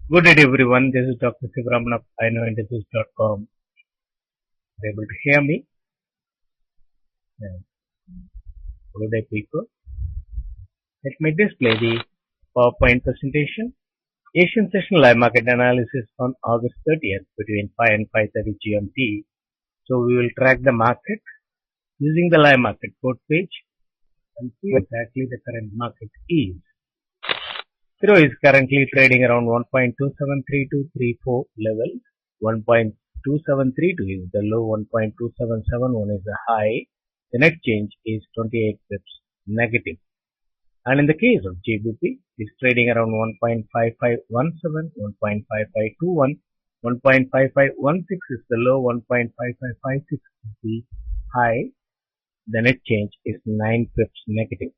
Good day everyone, this is Dr. Sivaraman of iknowindustries.com. Are you able to hear me? Yeah. Good day people. Let me display the PowerPoint presentation. Asian Session Live Market Analysis on August 30th between 5 and 5:30 GMT. So we will track the market using the live market quote page and see exactly the current market is. Euro is currently trading around 1.273234 level. 1.2732 is the low, 1.2771 is the high. The net change is 28 pips negative. And in the case of GBP, it's trading around 1.5517, 1.5521, 1.5516 is the low, 1.5556 is the high. The net change is 9 pips negative.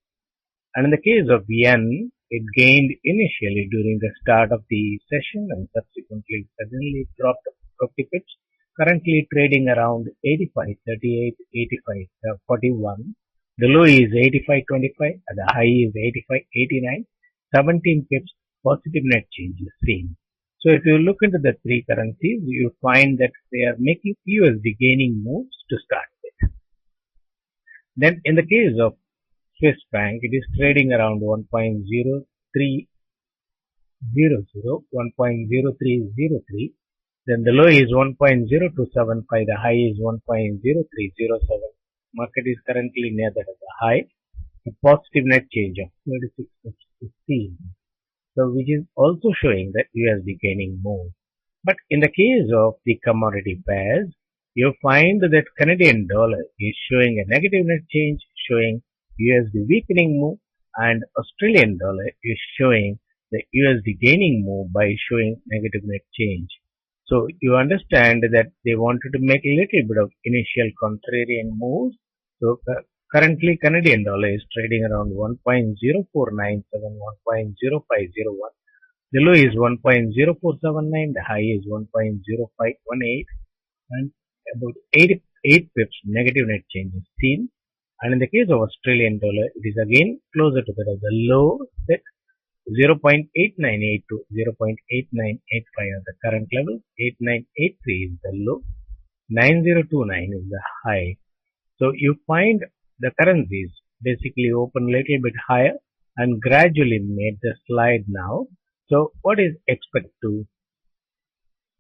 And in the case of yen, it gained initially during the start of the session and subsequently suddenly dropped 50 pips. Currently trading around 85.38, 85.41. The low is 85.25 and the high is 85.89. 17 pips positive net change is seen. So if you look into the three currencies, you find that they are making USD gaining moves to start with. Then in the case of Swiss franc, it is trading around 1.0300, 1.0303. Then the low is 1.0275, the high is 1.0307. Market is currently near that of the high. A positive net change of 36 is seen. So which is also showing that USD gaining more. But in the case of the commodity pairs, you find that Canadian dollar is showing a negative net change, showing USD weakening move, and Australian dollar is showing the USD gaining move by showing negative net change. So you understand that they wanted to make a little bit of initial contrarian moves. So currently Canadian dollar is trading around 1.0497, 1.0501. The low is 1.0479, the high is 1.0518, and about 8 pips negative net change is seen. And in the case of Australian dollar, it is again closer to that of the low set 0.8982, 0.8985 at the current level, 8983 is the low, 9029 is the high. So you find the currencies basically open a little bit higher and gradually made the slide now. So what is expected to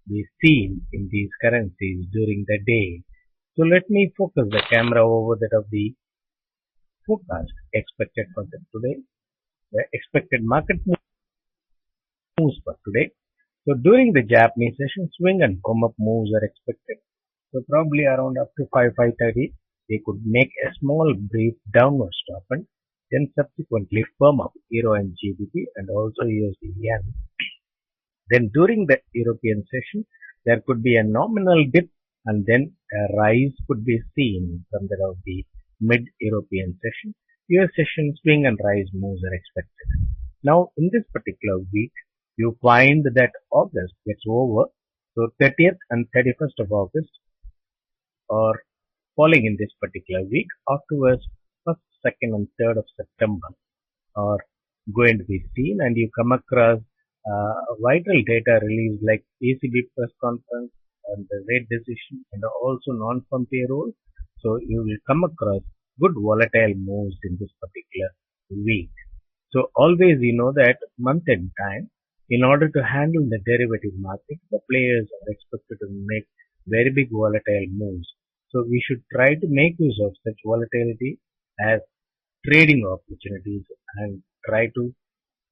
be seen in these currencies during the day? So let me focus the camera over that of the forecast expected for today. The expected market moves for today. So during the Japanese session, swing and come up moves are expected. So probably around up to 5:30, they could make a small brief downward stop and then subsequently firm up Euro and GBP and also USD yen. Then during the European session, there could be a nominal dip and then a rise could be seen from that of the mid-European session. US session swing and rise moves are expected. Now in this particular week, you find that August gets over. So 30th and 31st of August are falling in this particular week. Afterwards, 1st, 2nd and 3rd of September are going to be seen, and you come across vital data released like ECB press conference and the rate decision and also non-farm payroll. So you will come across good volatile moves in this particular week. So always you know that month end time, in order to handle the derivative market, the players are expected to make very big volatile moves. So we should try to make use of such volatility as trading opportunities and try to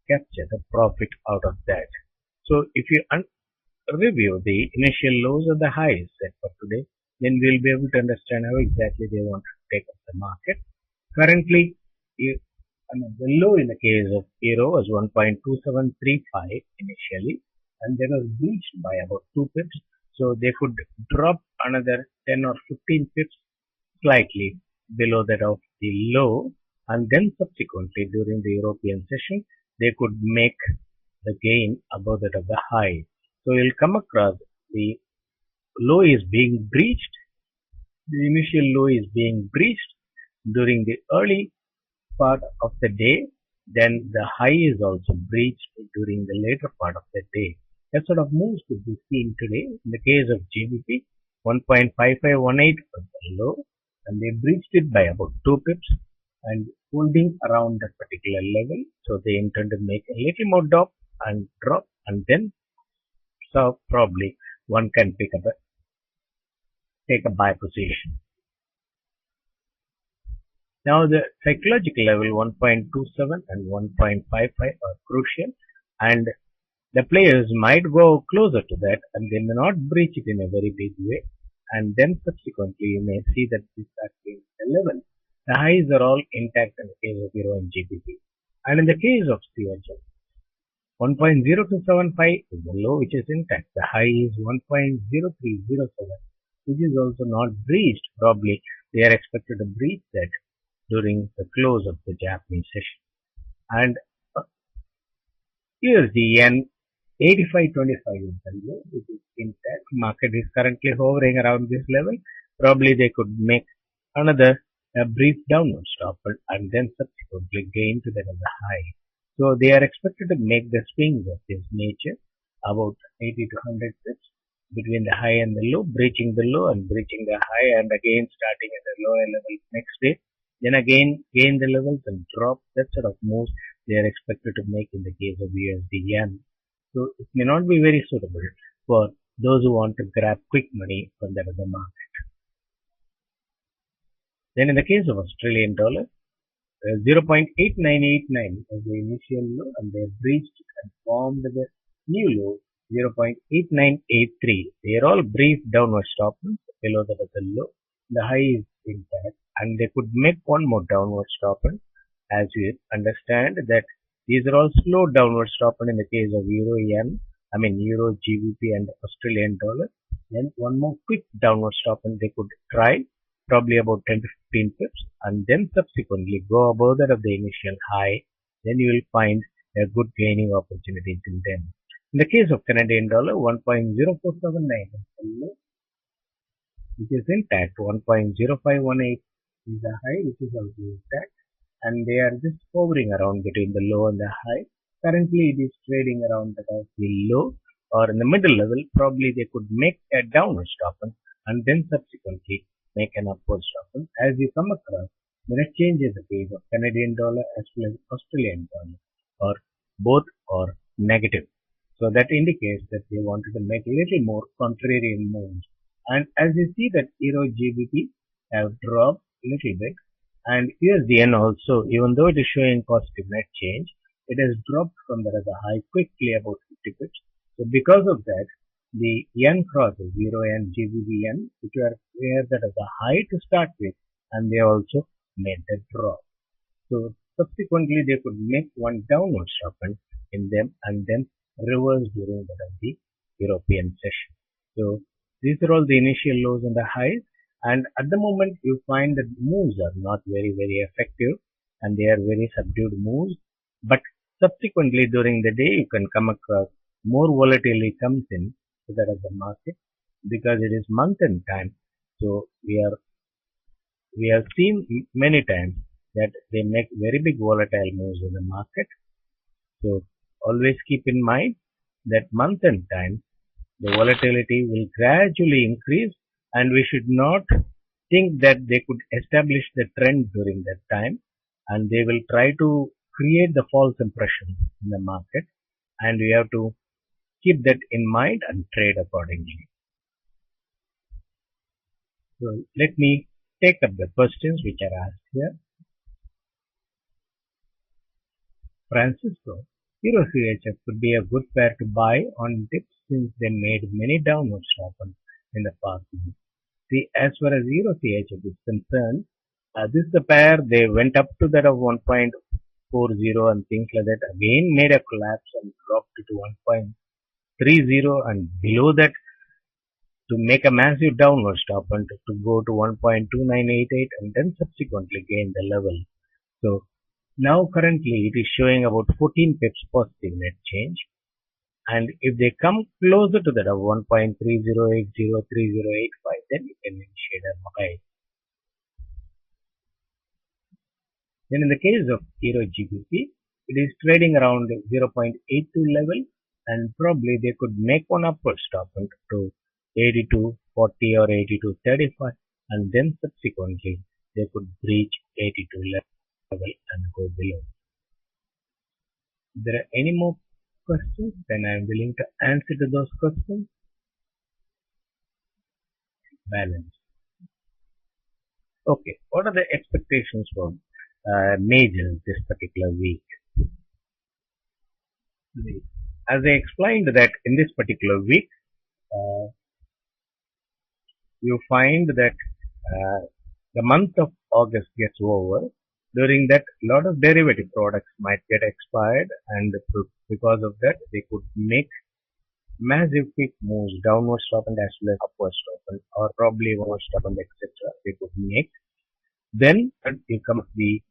capture the profit out of that. So if you review the initial lows or the highs set for today, then we'll be able to understand how exactly they want to take up the market. Currently, the low in the case of Euro was 1.2735 initially, and then was breached by about 2 pips. So they could drop another 10 or 15 pips slightly below that of the low, and then subsequently during the European session, they could make the gain above that of the high. So you'll come across the low is being breached, the initial low is being breached during the early part of the day, then the high is also breached during the later part of the day. That sort of moves could be seen today. In the case of GBP, 1.5518 was the low, and they breached it by about 2 pips and holding around that particular level. So they intend to make a little more drop and then so probably one can take a buy position. Now the psychological level 1.27 and 1.55 are crucial, and the players might go closer to that and they may not breach it in a very big way, and then subsequently you may see that this actually the level. The highs are all intact in the case of Euro and GBP. And in the case of CHF, 1.0275 is the low which is intact. The high is 1.0307, which is also not breached. Probably they are expected to breach that during the close of the Japanese session. And here's the yen 85.25 is the low, which is intact. Market is currently hovering around this level. Probably they could make another brief downward stop and then subsequently gain to that as a high. So they are expected to make the swings of this nature about 80 to 100 pips between the high and the low, breaching the low and breaching the high, and again starting at the lower level next day. Then again gain the levels and drop. That sort of moves they are expected to make in the case of USD yen. So it may not be very suitable for those who want to grab quick money from that other market. Then in the case of Australian dollar, 0.8989 was the initial low, and they breached and formed the new low 0.8983. They are all brief downward stop below that of the low. The high is intact, and they could make one more downward stop, as we understand that these are all slow downward stop in the case of Euro yen, Euro GBP and Australian dollar. Then one more quick downward stop and they could try probably about 10 to 15 pips, and then subsequently go above that of the initial high. Then you will find a good gaining opportunity till then. In the case of Canadian dollar, 1.0479 which is intact. 1.0518 is the high, which is also intact, and they are just hovering around between the low and the high. Currently it is trading around the low or in the middle level. Probably they could make a downward stop and then subsequently make an upward stop. As you come across, there are changes in the case of Canadian dollar as well as Australian dollar, or both are negative. So that indicates that they wanted to make a little more contrarian moves. And as you see that Euro GBP have dropped a little bit, and here's the yen also, even though it is showing positive net change, it has dropped from there as a high quickly about 50 pips. So because of that, the yen crosses Euro yen, GBP yen, which were there that as a high to start with, and they also made that drop. So subsequently they could make one downward stop in them and then reverse during the European session. So these are all the initial lows and the highs, and at the moment you find that moves are not very effective and they are very subdued moves, but subsequently during the day you can come across more volatility comes in to that of the market because it is month end time. So we have seen many times that they make very big volatile moves in the market. So always keep in mind that month end time the volatility will gradually increase, and we should not think that they could establish the trend during that time, and they will try to create the false impression in the market, and we have to keep that in mind and trade accordingly. So let me take up the questions which are asked here. Francisco, Euro CHF could be a good pair to buy on dips since they made many downward stops in the past. See, as far as Euro CHF is concerned, this is the pair they went up to that of 1.40 and things like that. Again made a collapse and dropped to 1.30 and below that to make a massive downward stop and to go to 1.2988 and then subsequently gain the level. So now currently it is showing about 14 pips positive net change, and if they come closer to that of 1.3080, 3085, then you can initiate a buy. Then in the case of Euro GBP, it is trading around 0.82 level, and probably they could make one upward stop to 82.40 or 82.35, and then subsequently they could breach 82 level and go below. If there are any more questions, then I am willing to answer to those questions. Balance. Okay, what are the expectations for majors this particular week? As I explained that in this particular week, you find that the month of August gets over. During that, a lot of derivative products might get expired, and because of that, they could make massive quick moves, downward stop and as well as upward stop, or probably overward stop and etc. They could make. Then you come to the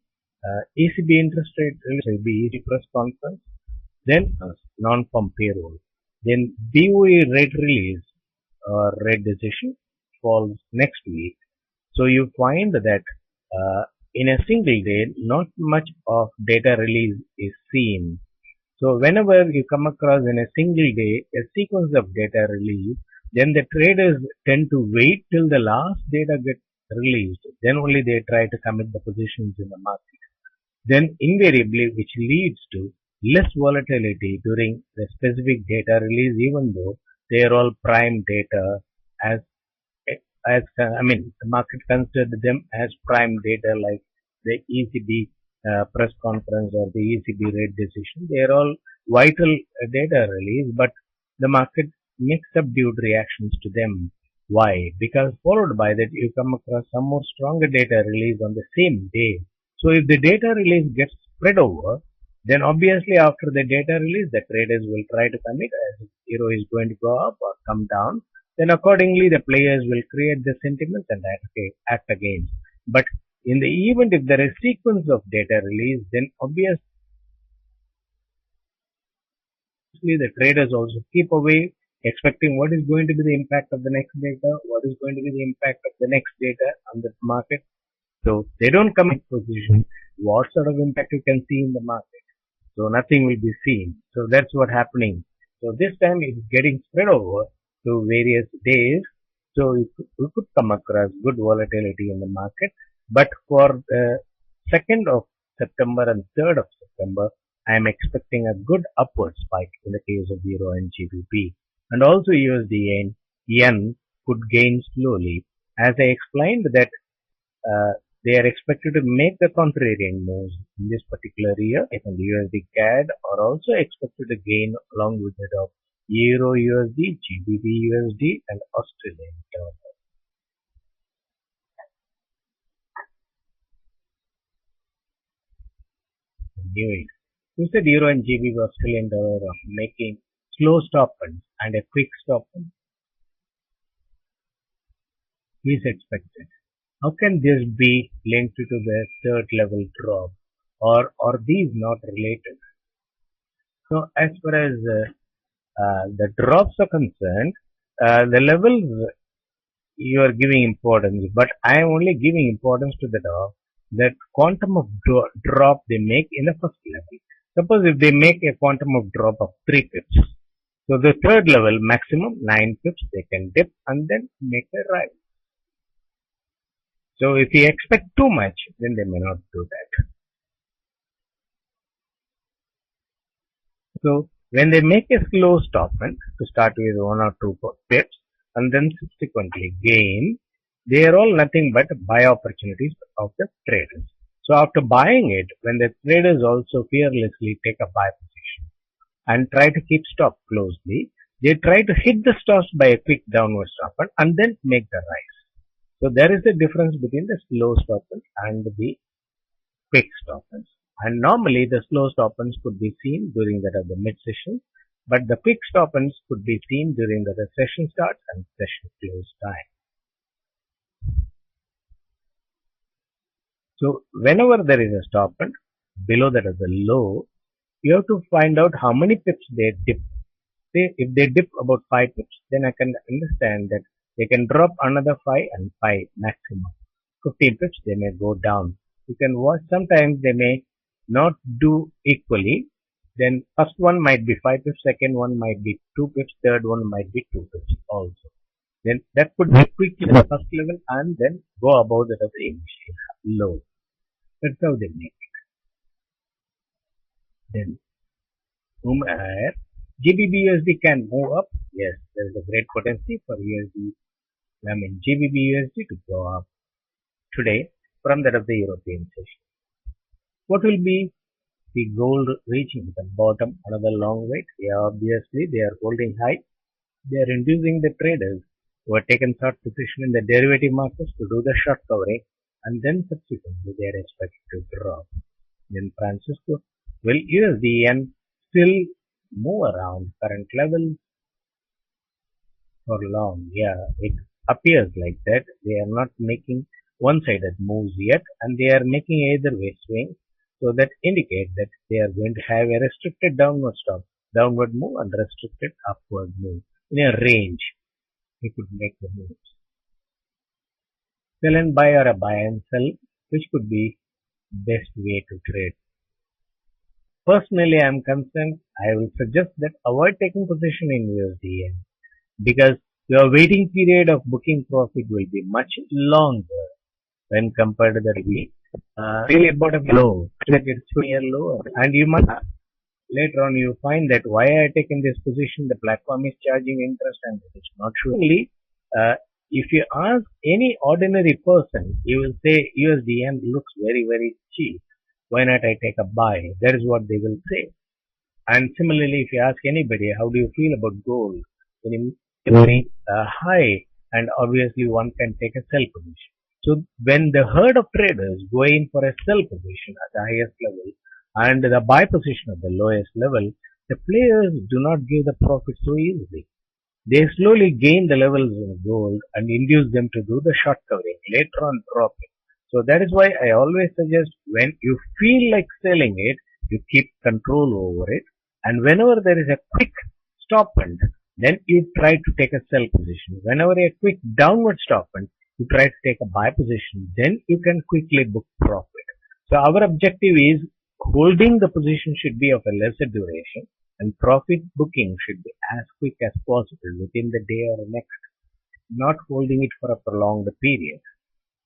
ECB interest rate, ECB press conference, then non-farm payroll, then BOE rate release or rate decision falls next week. So you find that in a single day, not much of data release is seen. So whenever you come across in a single day a sequence of data release, then the traders tend to wait till the last data gets released. Then only they try to commit the positions in the market. Then invariably, which leads to less volatility during the specific data release, even though they are all prime data the market considered them as prime data like the ECB press conference or the ECB rate decision. They are all vital data release, but the market makes subdued reactions to them. Why? Because followed by that you come across some more stronger data release on the same day. So if the data release gets spread over, then obviously after the data release, the traders will try to commit as euro is going to go up or come down. Then accordingly the players will create the sentiments and act against. But in the event if there is sequence of data release, then obviously the traders also keep away, expecting what is going to be the impact of the next data, what is going to be the impact of the next data on the market. So they don't come in position what sort of impact you can see in the market. So nothing will be seen. So that's what happening. So this time it is getting spread over to various days. So we could come across good volatility in the market. But for the 2nd of September and 3rd of September, I am expecting a good upward spike in the case of Euro and GBP. And also USD yen could gain slowly. As I explained that they are expected to make the contrarian moves in this particular year, and the USD CAD are also expected to gain along with that of Euro USD, GBP USD, and Australian dollar. You said Euro and GBP Australian dollar are making slow stop and a quick stop is expected. How can this be linked to the third level drop, or are these not related? So as far as the drops are concerned, the levels you are giving importance, but I am only giving importance to the drop, that quantum of drop they make in the first level. Suppose if they make a quantum of drop of 3 pips, so the third level maximum 9 pips they can dip and then make a rise. So if you expect too much, then they may not do that. So when they make a slow stop to start with 1 or 2 pips and then subsequently gain, they are all nothing but buy opportunities of the traders. So after buying it, when the traders also fearlessly take a buy position and try to keep stop closely, they try to hit the stops by a quick downward stop and then make the rise. So there is a difference between the slow stop and the quick stop. And normally the slow stop could be seen during that of the mid session, but the quick stop could be seen during the session start and session close time. So whenever there is a stop below that of the low, you have to find out how many pips they dip. Say if they dip about 5 pips, then I can understand that they can drop another 5 and 5 maximum. 15 pips they may go down. You can watch, sometimes they may not do equally. Then first one might be 5 pips, second one might be 2 pips, third one might be 2 pips also. Then that could be quickly the first level and then go above that of the initial low. That's how they make it. Then GBP/USD can move up. Yes, there is a great potential for GBP/USD to go up today from that of the European session. What will be the gold reaching the bottom another long way? Yeah, obviously they are holding high. They are inducing the traders who have taken short position in the derivative markets to do the short covering, and then subsequently they are expected to drop. Then Francisco, will USD still move around current levels for long? Yeah, it appears like that. They are not making one-sided moves yet, and they are making either way swing, so that indicates that they are going to have a restricted downward move and restricted upward move in a range. We could make the moves. Sell and buy or a buy and sell, which could be best way to trade. Personally, I am concerned. I will suggest that avoid taking position in USD because your waiting period of booking profit will be much longer when compared to the really about a low, that it's near low, and you might later on you find that why I taken this position, the platform is charging interest and it is not surely. If you ask any ordinary person, you will say USD looks very, very cheap. Why not I take a buy? That is what they will say. And similarly, if you ask anybody, how do you feel about gold? When it's very high, and obviously one can take a sell position. So when the herd of traders go in for a sell position at the highest level and the buy position at the lowest level, the players do not give the profit so easily. They slowly gain the levels of gold and induce them to do the short covering, later on dropping. So that is why I always suggest when you feel like selling it, you keep control over it. And whenever there is a quick stop end, then you try to take a sell position. Whenever a quick downward stop end, you try to take a buy position. Then you can quickly book profit. So our objective is holding the position should be of a lesser duration, and profit booking should be as quick as possible within the day or next, not holding it for a prolonged period.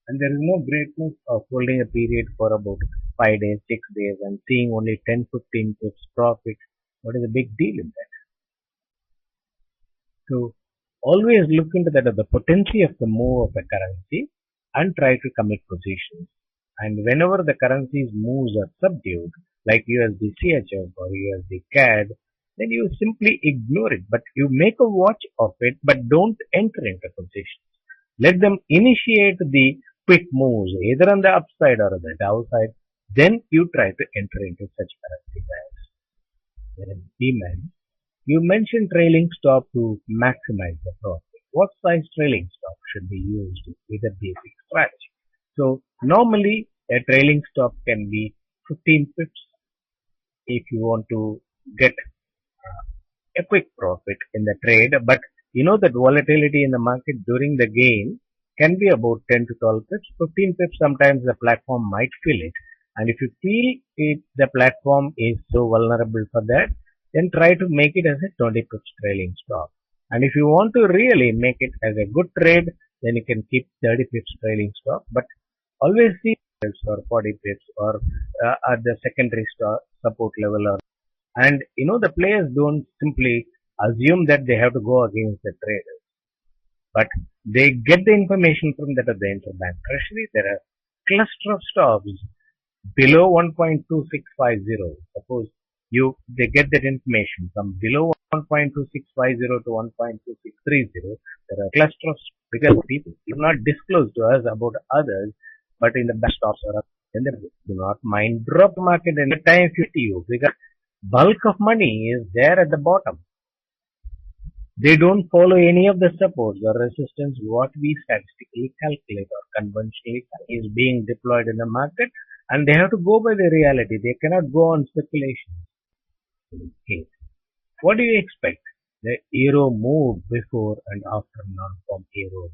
And there is no greatness of holding a period for about 5 days, 6 days and seeing only 10, 15 pips profit. What is the big deal in that? So always look into that of the potential of the move of a currency and try to commit positions. And whenever the currency's moves are subdued, like USD CHF or USD CAD, then you simply ignore it. But you make a watch of it, but don't enter into positions. Let them initiate the quick moves, either on the upside or the downside. Then you try to enter into such currency pairs. Then demand. You mentioned trailing stop to maximize the profit. What size trailing stop should be used with a basic strategy? So normally a trailing stop can be 15 pips if you want to get a quick profit in the trade, but you know that volatility in the market during the gain can be about 10 to 12 pips. 15 pips sometimes the platform might fill it, and if you feel the platform is so vulnerable for that, then try to make it as a 20 pips trailing stop. And if you want to really make it as a good trade, then you can keep 30 pips trailing stop, but always see pips or 40 pips or at the secondary support level. And you know the players don't simply assume that they have to go against the traders, but they get the information from that of the interbank treasury. There are cluster of stops below 1.2650. Suppose they get that information from below 1.2650 to 1.2630. There are clusters because people do not disclose to us about others, but in the best stops are up, then they do not mind drop market any time 50 you because bulk of money is there at the bottom. They don't follow any of the supports or resistance what we statistically calculate or conventionally is being deployed in the market, and they have to go by the reality. They cannot go on speculation. Okay. What do you expect? The euro moved before and after non-farm euro.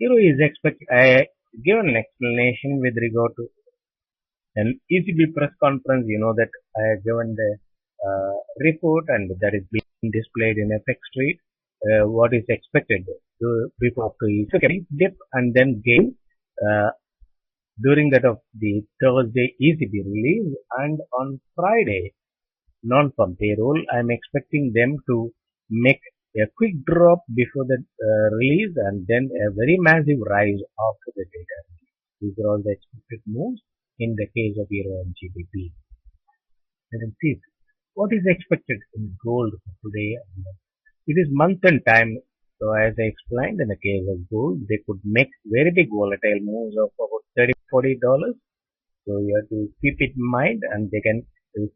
Euro is expected. I given an explanation with regard to an ECB press conference. You know that I have given the report, and that is being displayed in FX Street. What is expected before the dip and then gain during that of the Thursday ECB release, and on Friday non-farm payroll. I'm expecting them to make a quick drop before the release and then a very massive rise after the data. These are all the expected moves in the case of Euro and GBP. Let us see what is expected in gold for today. It is month and time. So as I explained, in the case of gold, they could make very big volatile moves of about $30-40. So you have to keep it in mind, and they can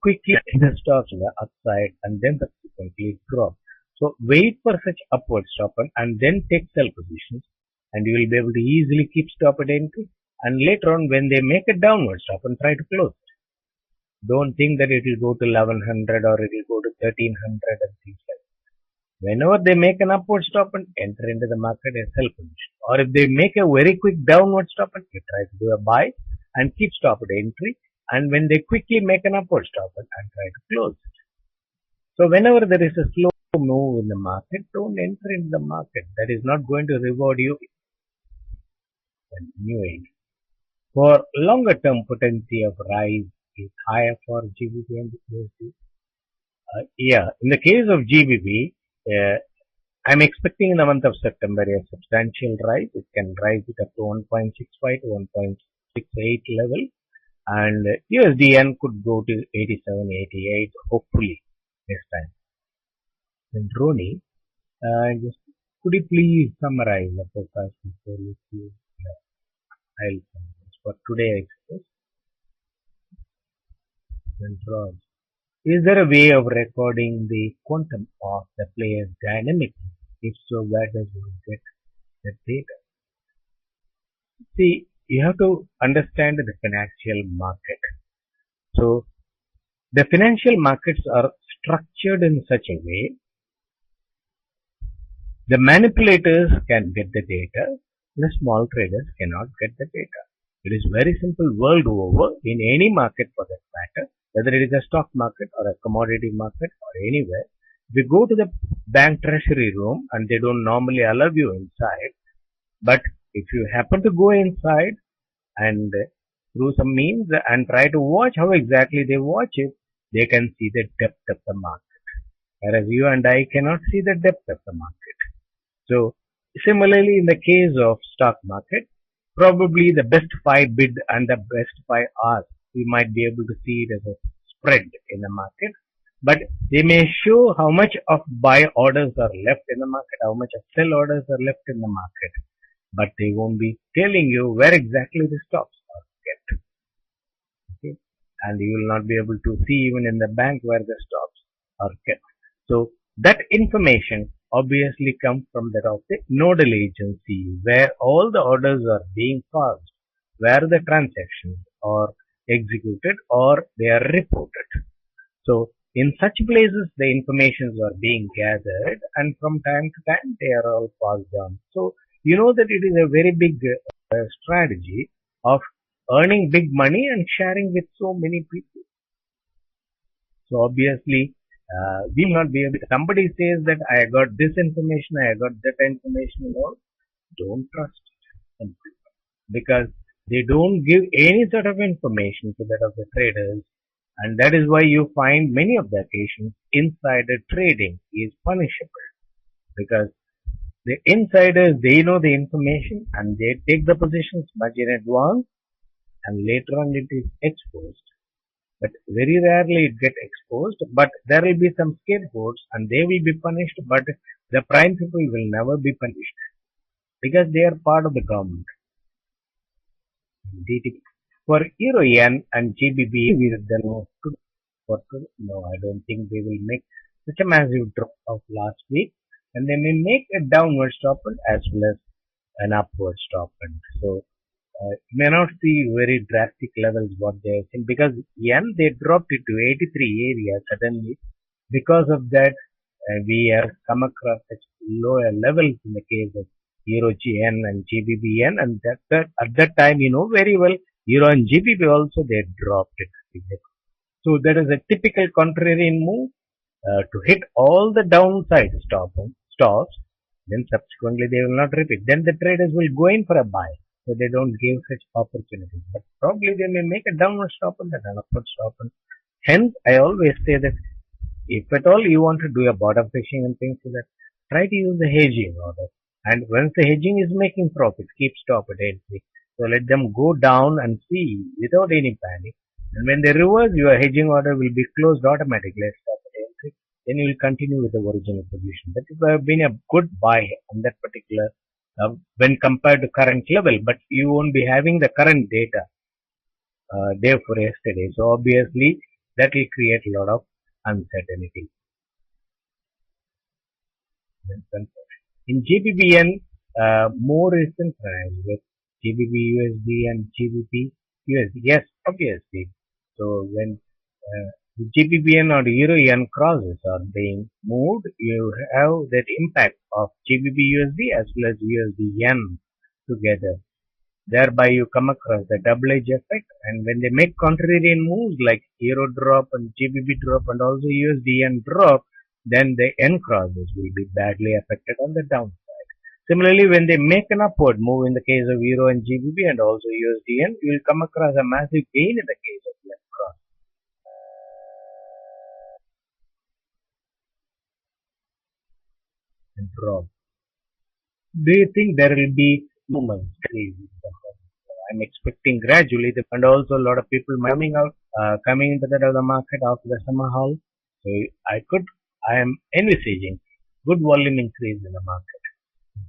quickly the stocks on the upside and then subsequently drop. So wait for such upward stop and then take sell positions, and you will be able to easily keep stop at entry. And later on, when they make a downward stop, and try to close it. Don't think that it will go to 1100 or it will go to 1300 and things like that. Whenever they make an upward stop and enter into the market as sell position, or if they make a very quick downward stop and you try to do a buy and keep stop at entry, and when they quickly make an upward stop and try to close it. So whenever there is a slow move in the market, don't enter into the market. That is not going to reward you in new age. For longer term potency of rise is higher for GBP and USD. In the case of GBP, I'm expecting in the month of September a substantial rise. It can rise it up to 1.65 to 1.68 level. And USDN could go to 87, 88, hopefully this time. And Roni, could you please summarize the forecast before you see? I'll summarize for today, I suppose. And draws. Is there a way of recording the quantum of the player's dynamic? If so, where does one get the data? See, you have to understand the financial market. So, the financial markets are structured in such a way the manipulators can get the data, the small traders cannot get the data. It is very simple world over, in any market for that matter, whether it is a stock market or a commodity market or anywhere. If you go to the bank treasury room and they don't normally allow you inside, but if you happen to go inside and through some means and try to watch how exactly they watch it, they can see the depth of the market. Whereas you and I cannot see the depth of the market. So, similarly in the case of stock market, probably the best 5 bid and the best 5 ask, we might be able to see it as a spread in the market. But they may show how much of buy orders are left in the market, how much of sell orders are left in the market. But they won't be telling you where exactly the stops are kept. Okay? And you will not be able to see even in the bank where the stops are kept. So that information obviously comes from that of the nodal agency, where all the orders are being passed, where the transactions are executed or they are reported. So in such places the informations are being gathered, and from time to time they are all passed on. So you know that it is a very big strategy of earning big money and sharing with so many people. So obviously we will not be able to, somebody says that I got this information, I got that information, don't trust it, because they don't give any sort of information to that of the traders, and that is why you find many of the occasions insider trading is punishable, because the insiders, they know the information and they take the positions much in advance, and later on it is exposed. But very rarely it gets exposed, but there will be some scapegoats and they will be punished, but the prime people will never be punished because they are part of the government. For Euro Yen and GBP, we don't know. I don't think they will make such a massive drop of last week, and they may make a downward stop as well as an upward stop. So you may not see very drastic levels what they are seeing, because yen they dropped it to 83 area suddenly. Because of that, we have come across such lower levels in the case of Euro yen and GBP yen, and at that time you know very well Euro and GBP also they dropped it. So that is a typical contrarian move to hit all the downside stops. Then subsequently they will not repeat. Then the traders will go in for a buy. So they don't give such opportunities. But probably they may make a downward stop and then an upward stop. And hence, I always say that if at all you want to do a bottom fishing and things like that, try to use the hedging order. And once the hedging is making profit, keep stop at entry. So let them go down and see without any panic. And when they reverse, your hedging order will be closed automatically. Stop at entry. Then you will continue with the original position. That would have been a good buy on that particular when compared to current level. But you won't be having the current data day for yesterday. So obviously that will create a lot of uncertainty. In GBBN, more recent trends with GBP USD and GBP USD. Yes, obviously. So when GBBN or Euro Yen crosses are being moved, you have that impact of GBP USD as well as USD Yen together. Thereby you come across the double edge effect, and when they make contrarian moves like Euro drop and GBP drop and also USD Yen drop, then the Yen crosses will be badly affected on the downside. Similarly, when they make an upward move in the case of Euro and GBP and also USD Yen, you will come across a massive gain in the case of Yen cross. And drop. Do you think there will be movements? I'm expecting gradually, and also a lot of people coming into the market after the summer haul. So I am envisaging good volume increase in the market.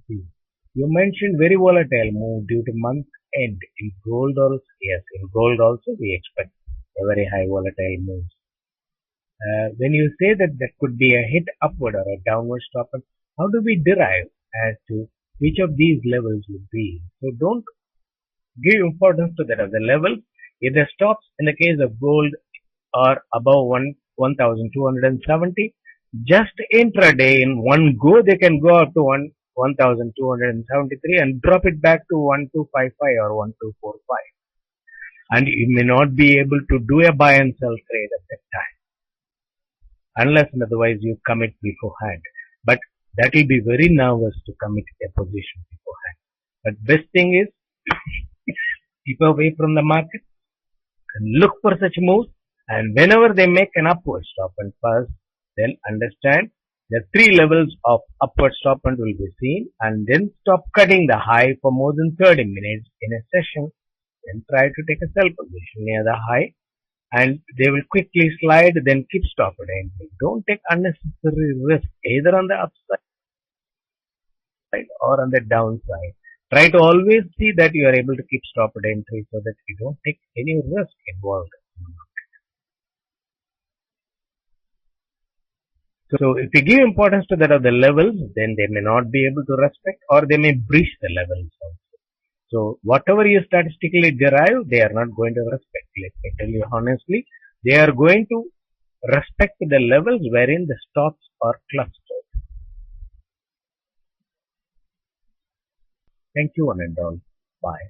You mentioned very volatile move due to month end in gold also. Yes, in gold also we expect a very high volatile moves. When you say that could be a hit upward or a downward stop, how do we derive as to which of these levels would be? So don't give importance to that of the levels. If the stops in the case of gold are above 1,270, just intraday in one go they can go up to 1,273 and drop it back to 1,255 or 1,245. And you may not be able to do a buy and sell trade at that time, unless and otherwise you commit beforehand. But that will be very nervous to commit a position beforehand. But best thing is keep away from the market and look for such moves. And whenever they make an upward stop and pass, then understand the three levels of upward stop and will be seen, and then stop cutting the high for more than 30 minutes in a session. Then try to take a sell position near the high, and they will quickly slide. Then keep stop at entry. Don't take unnecessary risk either on the upside or on the downside. Try to always see that you are able to keep stop at entry so that you don't take any risk involved. So if you give importance to that of the levels, then they may not be able to respect, or they may breach the levels also. So whatever you statistically derive, they are not going to respect. Let me tell you honestly, they are going to respect the levels wherein the stops are clustered. Thank you one and all. Bye.